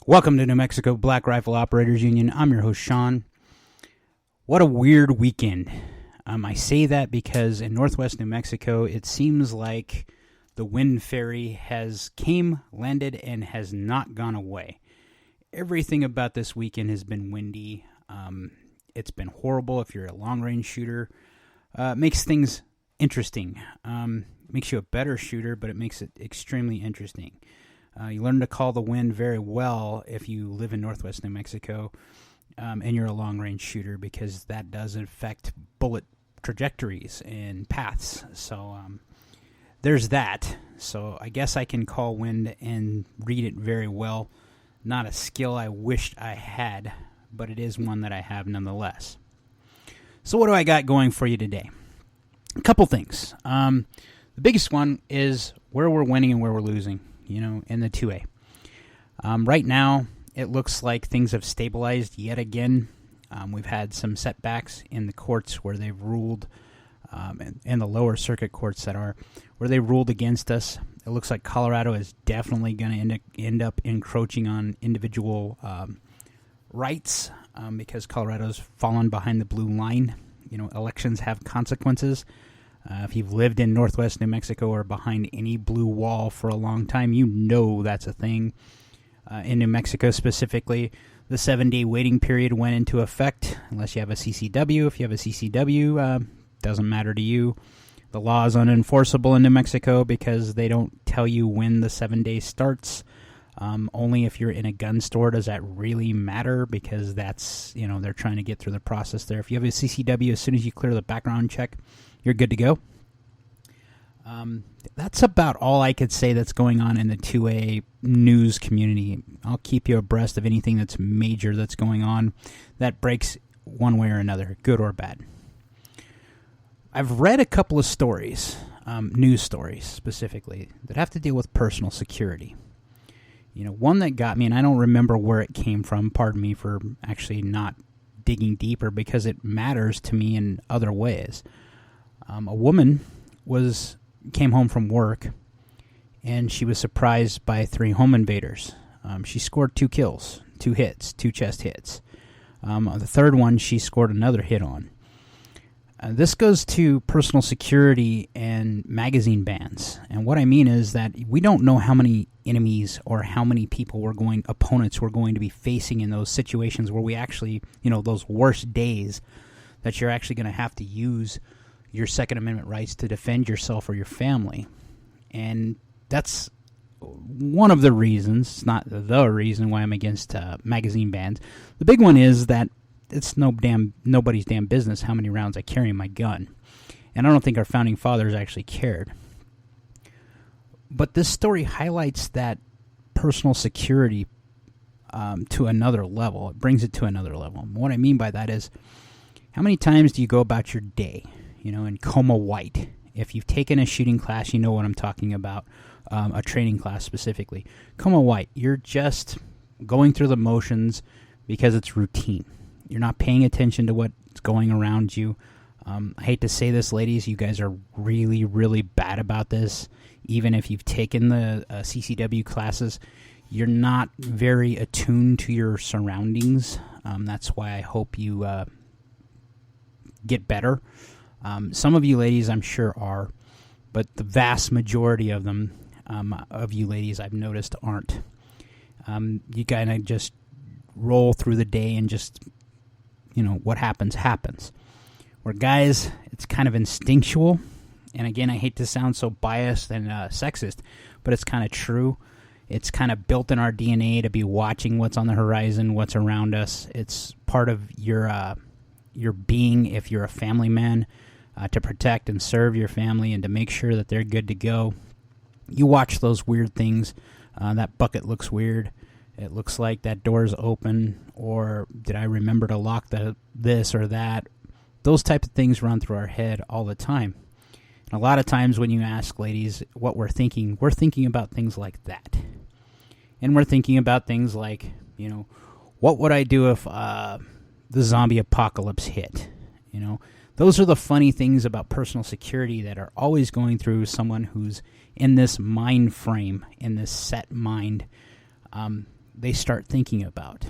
Welcome to New Mexico Black Rifle Operators Union. I'm your host, Sean. What a weird weekend. I say that because in northwest New Mexico, it seems like the wind fairy has came, landed, and has not gone away. Everything about this weekend has been windy. It's been horrible if you're a long-range shooter. It makes things interesting. Makes you a better shooter, but it makes it extremely interesting. You learn to call the wind very well if you live in northwest New Mexico and you're a long-range shooter, because that does affect bullet trajectories and paths. So there's that. So I guess I can call wind and read it very well. Not a skill I wished I had, but it is one that I have nonetheless. So what do I got going for you today? A couple things. The biggest one is where we're winning and where we're losing, in the 2A. Right now, it looks like things have stabilized yet again. We've had some setbacks in the courts where they've ruled, and the lower circuit courts where they ruled against us. It looks like Colorado is definitely going to end up encroaching on individual rights because Colorado's fallen behind the blue line. Elections have consequences. If you've lived in northwest New Mexico or behind any blue wall for a long time, that's a thing. In New Mexico specifically, the 7-day waiting period went into effect unless you have a CCW. If you have a CCW, doesn't matter to you. The law is unenforceable in New Mexico because they don't tell you when the 7 days starts. Only if you're in a gun store does that really matter, because that's, they're trying to get through the process there. If you have a CCW, as soon as you clear the background check, you're good to go. That's about all I could say that's going on in the 2A news community. I'll keep you abreast of anything that's major that's going on that breaks one way or another, good or bad. I've read a couple of stories, news stories specifically, that have to deal with personal security. One that got me, and I don't remember where it came from, pardon me for actually not digging deeper, because it matters to me in other ways. A woman came home from work, and she was surprised by 3 home invaders. She scored 2 kills, 2 hits, 2 chest hits. The third one she scored another hit on. This goes to personal security and magazine bans. And what I mean is that we don't know how many enemies or how many opponents we're going to be facing in those situations where we actually, those worst days that you're actually going to have to use your Second Amendment rights to defend yourself or your family. And that's one of the reasons, it's not the reason why I'm against magazine bans. The big one is that it's nobody's damn business how many rounds I carry in my gun. And I don't think our founding fathers actually cared. But this story highlights that personal security to another level. It brings it to another level. And what I mean by that is, how many times do you go about your day, in Coma White? If you've taken a shooting class, you know what I'm talking about, a training class specifically. Coma White, you're just going through the motions because it's routine. You're not paying attention to what's going around you. I hate to say this, ladies, you guys are really, really bad about this. Even if you've taken the CCW classes, you're not very attuned to your surroundings. That's why I hope you get better. Some of you ladies, I'm sure, are, but the vast majority of them, of you ladies, I've noticed aren't. You kind of just roll through the day and just, what happens, happens. Where guys, it's kind of instinctual. And again, I hate to sound so biased and sexist, but it's kind of true. It's kind of built in our DNA to be watching what's on the horizon, what's around us. It's part of your being, if you're a family man, to protect and serve your family and to make sure that they're good to go. You watch those weird things. That bucket looks weird. It looks like that door's open, or did I remember to lock this or that? Those types of things run through our head all the time. And a lot of times when you ask ladies what we're thinking about things like that. And we're thinking about things like, what would I do if the zombie apocalypse hit? Those are the funny things about personal security that are always going through someone who's in this mind frame, in this set mind. they start thinking about.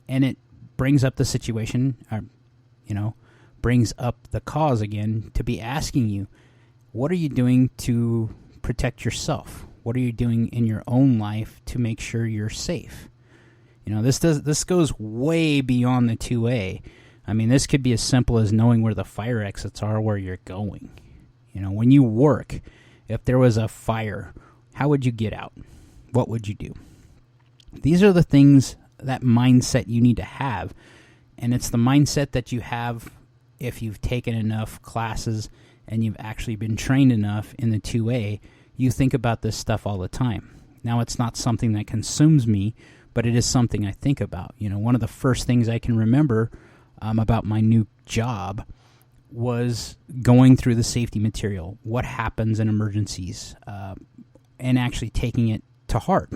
And it brings up the situation, brings up the cause again to be asking you, what are you doing to protect yourself? What are you doing in your own life to make sure you're safe? This goes way beyond the 2A. I mean, this could be as simple as knowing where the fire exits are, where you're going. When you work, if there was a fire, how would you get out? What would you do? These are the things, that mindset you need to have. And it's the mindset that you have if you've taken enough classes and you've actually been trained enough in the 2A. You think about this stuff all the time. Now, it's not something that consumes me, but it is something I think about. One of the first things I can remember about my new job was going through the safety material, what happens in emergencies, and actually taking it to heart.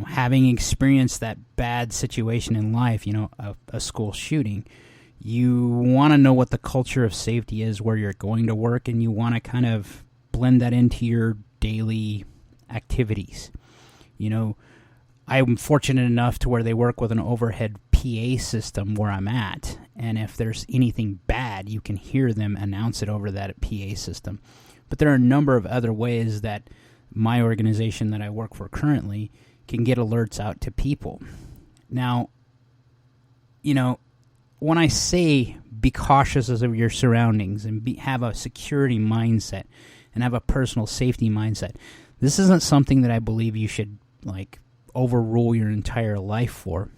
Having experienced that bad situation in life, a school shooting, you want to know what the culture of safety is where you're going to work, and you want to kind of blend that into your daily activities. I'm fortunate enough to where they work with an overhead PA system where I'm at, and if there's anything bad, you can hear them announce it over that PA system. But there are a number of other ways that my organization that I work for currently can get alerts out to people. Now, when I say be cautious of your surroundings and have a security mindset and have a personal safety mindset, this isn't something that I believe you should overrule your entire life for,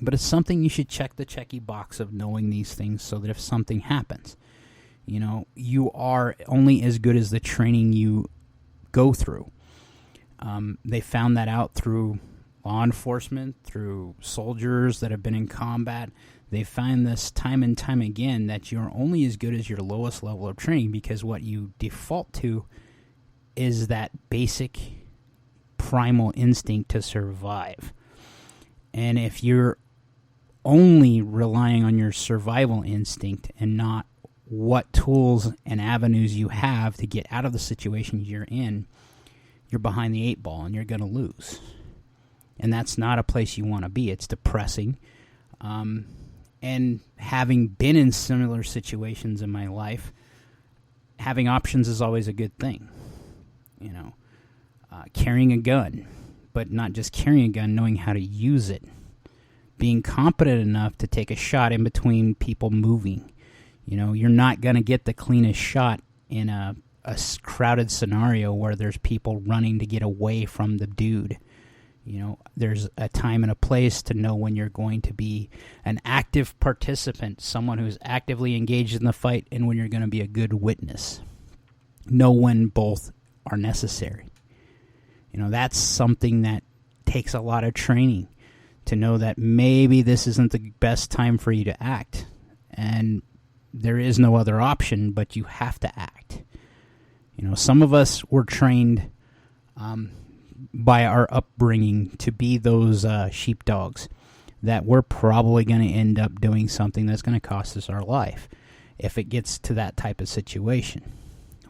but it's something you should check the checky box of knowing these things so that if something happens, you are only as good as the training you go through. They found that out through law enforcement, through soldiers that have been in combat. They find this time and time again that you're only as good as your lowest level of training, because what you default to is that basic primal instinct to survive. And if you're only relying on your survival instinct and not what tools and avenues you have to get out of the situation you're in, you're behind the 8 ball and you're going to lose. And that's not a place you want to be. It's depressing. And having been in similar situations in my life, having options is always a good thing. Carrying a gun, but not just carrying a gun, knowing how to use it. Being competent enough to take a shot in between people moving. You're not going to get the cleanest shot in a crowded scenario where there's people running to get away from the dude. There's a time and a place to know when you're going to be an active participant, someone who's actively engaged in the fight, and when you're going to be a good witness. Know when both are necessary. That's something that takes a lot of training to know that maybe this isn't the best time for you to act. And there is no other option, but you have to act. Some of us were trained by our upbringing to be those sheepdogs that we're probably going to end up doing something that's going to cost us our life if it gets to that type of situation.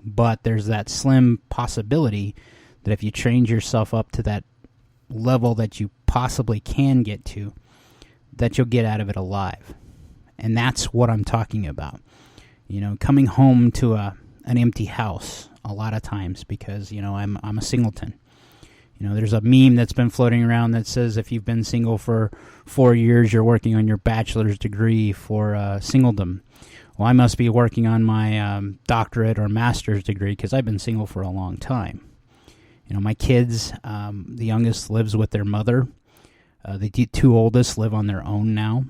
But there's that slim possibility that if you train yourself up to that level that you possibly can get to, that you'll get out of it alive. And that's what I'm talking about. Coming home to an empty house a lot of times because, I'm a singleton. There's a meme that's been floating around that says if you've been single for 4 years, you're working on your bachelor's degree for singledom. Well, I must be working on my doctorate or master's degree because I've been single for a long time. My kids, the youngest lives with their mother. The 2 oldest live on their own now.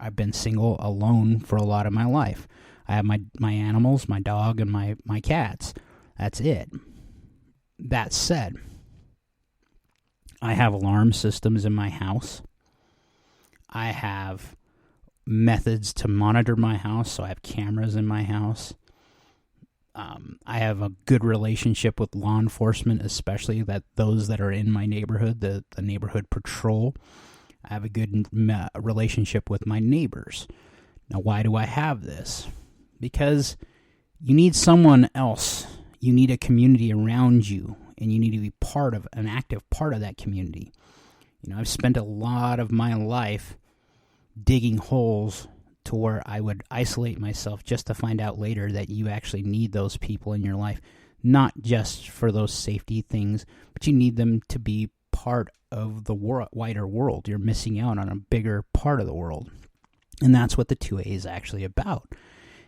I've been single alone for a lot of my life. I have my animals, my dog, and my cats. That's it. That said, I have alarm systems in my house. I have methods to monitor my house, so I have cameras in my house. I have a good relationship with law enforcement, especially those that are in my neighborhood, the neighborhood patrol. I have a good relationship with my neighbors. Now, why do I have this? Because you need someone else. You need a community around you, and you need to be an active part of that community. I've spent a lot of my life digging holes to where I would isolate myself just to find out later that you actually need those people in your life, not just for those safety things, but you need them to be part of the wider world. You're missing out on a bigger part of the world. And that's what the 2A is actually about,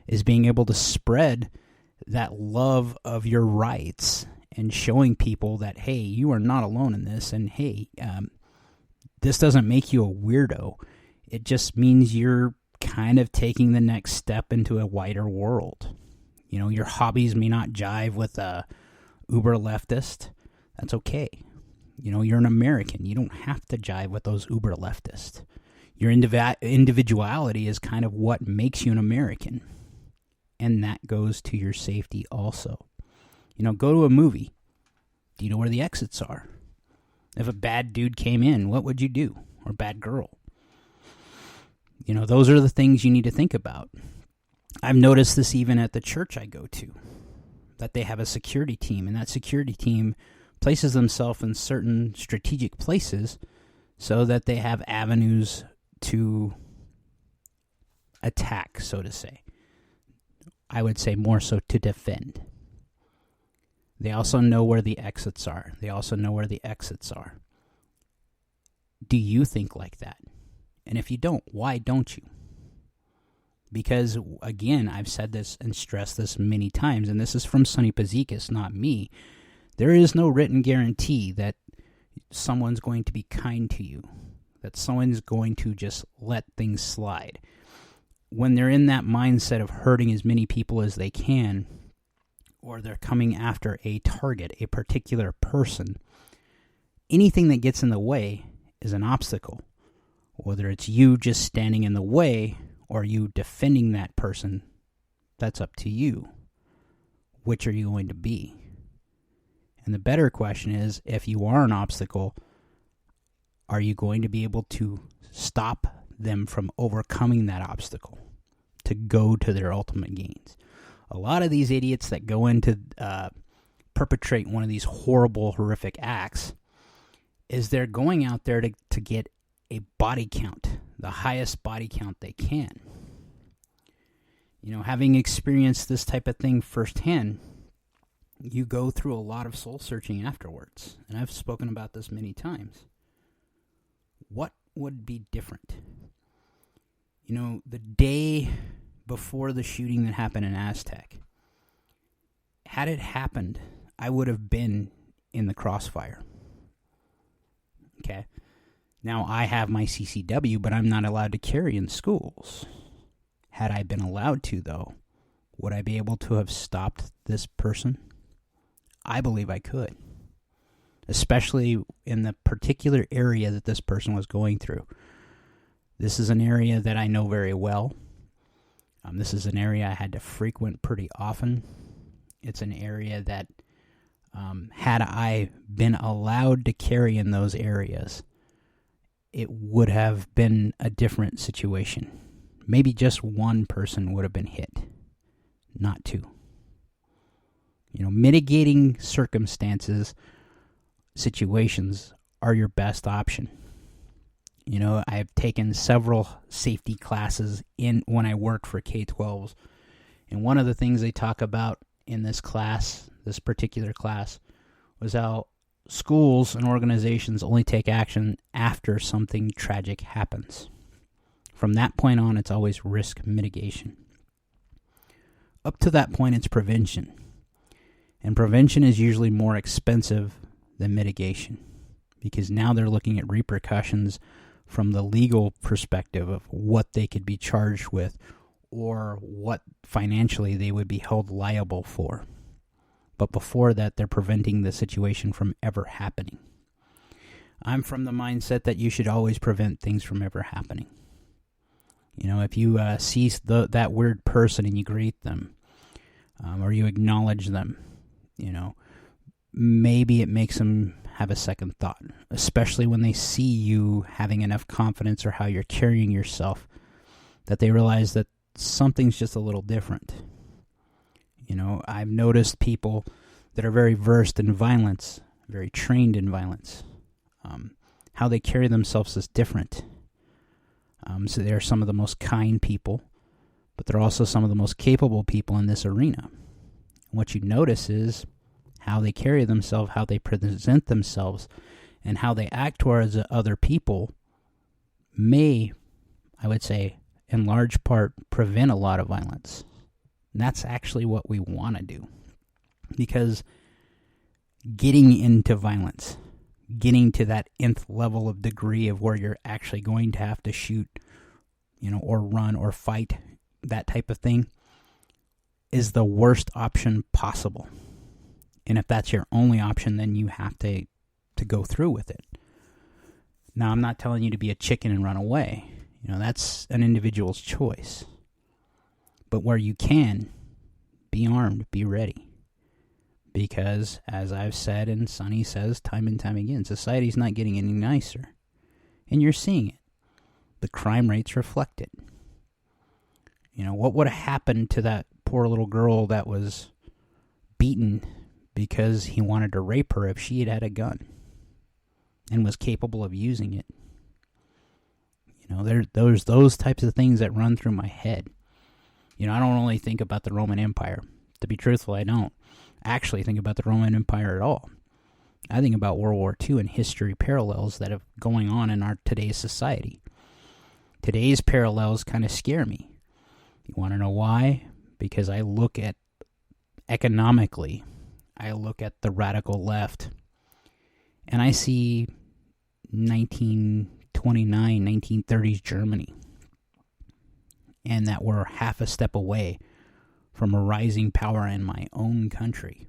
is being able to spread that love of your rights and showing people that, hey, you are not alone in this, and hey, this doesn't make you a weirdo. It just means you're kind of taking the next step into a wider world. Your hobbies may not jive with a uber leftist. That's okay. You're an American. You don't have to jive with those uber leftists. Your individuality is kind of what makes you an American. And that goes to your safety also. Go to a movie. Do you know where the exits are? If a bad dude came in, what would you do? Or bad girl? Those are the things you need to think about. I've noticed this even at the church I go to, that they have a security team, and that security team places themselves in certain strategic places so that they have avenues to attack, so to say. I would say more so to defend. They also know where the exits are. Do you think like that? And if you don't, why don't you? Because, again, I've said this and stressed this many times, and this is from Sonny Pazikis, not me. There is no written guarantee that someone's going to be kind to you, that someone's going to just let things slide. When they're in that mindset of hurting as many people as they can, or they're coming after a target, a particular person, anything that gets in the way is an obstacle. Whether it's you just standing in the way or you defending that person, that's up to you. Which are you going to be? And the better question is, if you are an obstacle, are you going to be able to stop them from overcoming that obstacle to go to their ultimate gains? A lot of these idiots that go in to perpetrate one of these horrible, horrific acts is they're going out there to get a body count, the highest body count they can. Having experienced this type of thing firsthand, you go through a lot of soul searching afterwards. And I've spoken about this many times. What would be different? The day before the shooting that happened in Aztec, had it happened, I would have been in the crossfire. Okay? Now, I have my CCW, but I'm not allowed to carry in schools. Had I been allowed to, though, would I be able to have stopped this person? I believe I could, especially in the particular area that this person was going through. This is an area that I know very well. This is an area I had to frequent pretty often. It's an area that, had I been allowed to carry in those areas, it would have been a different situation. Maybe just one person would have been hit, not two. Mitigating situations are your best option. I've taken several safety classes when I worked for K-12s, and one of the things they talk about in this particular class, was how schools and organizations only take action after something tragic happens. From that point on, it's always risk mitigation. Up to that point, it's prevention. And prevention is usually more expensive than mitigation, because now they're looking at repercussions from the legal perspective of what they could be charged with or what financially they would be held liable for. But before that, they're preventing the situation from ever happening. I'm from the mindset that you should always prevent things from ever happening. If you see that weird person and you greet them, or you acknowledge them, maybe it makes them have a second thought, especially when they see you having enough confidence or how you're carrying yourself, that they realize that something's just a little different. I've noticed people that are very versed in violence, very trained in violence, how they carry themselves is different. So they're some of the most kind people, but they're also some of the most capable people in this arena. What you notice is how they carry themselves, how they present themselves, and how they act towards other people may, I would say, in large part, prevent a lot of violence. And that's actually what we want to do. Because getting into violence, getting to that nth level of degree of where you're actually going to have to shoot, or run or fight, that type of thing, is the worst option possible. And if that's your only option, then you have to go through with it. Now, I'm not telling you to be a chicken and run away. That's an individual's choice. But where you can, be armed, be ready. Because, as I've said and Sonny says time and time again, society's not getting any nicer. And you're seeing it. The crime rates reflect it. What would have happened to that poor little girl that was beaten because he wanted to rape her if she had had a gun and was capable of using it? There's those types of things that run through my head. I don't only think about the Roman Empire. To be truthful, I don't actually think about the Roman Empire at all. I think about World War II and history parallels that are going on in our today's society. Today's parallels kind of scare me. You want to know why? Because I look at economically, I look at the radical left, and I see 1929, 1930s Germany, and that we're half a step away from a rising power in my own country,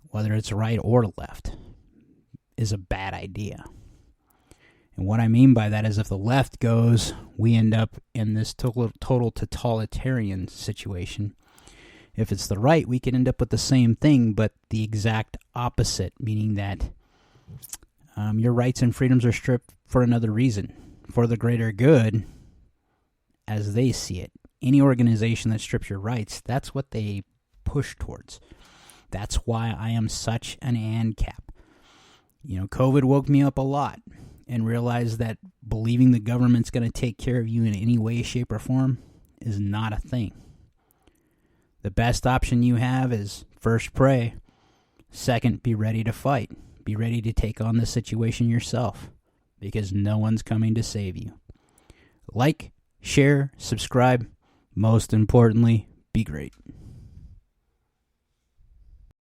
whether it's right or left, is a bad idea. And what I mean by that is if the left goes, we end up in this total totalitarian situation. If it's the right, we can end up with the same thing, but the exact opposite, meaning that your rights and freedoms are stripped for another reason, for the greater good, as they see it. Any organization that strips your rights, that's what they push towards. That's why I am such an ANCAP. COVID woke me up a lot and realized that believing the government's going to take care of you in any way, shape, or form is not a thing. The best option you have is first, pray. Second, be ready to fight. Be ready to take on the situation yourself, because no one's coming to save you. Like, share, subscribe. Most importantly, be great.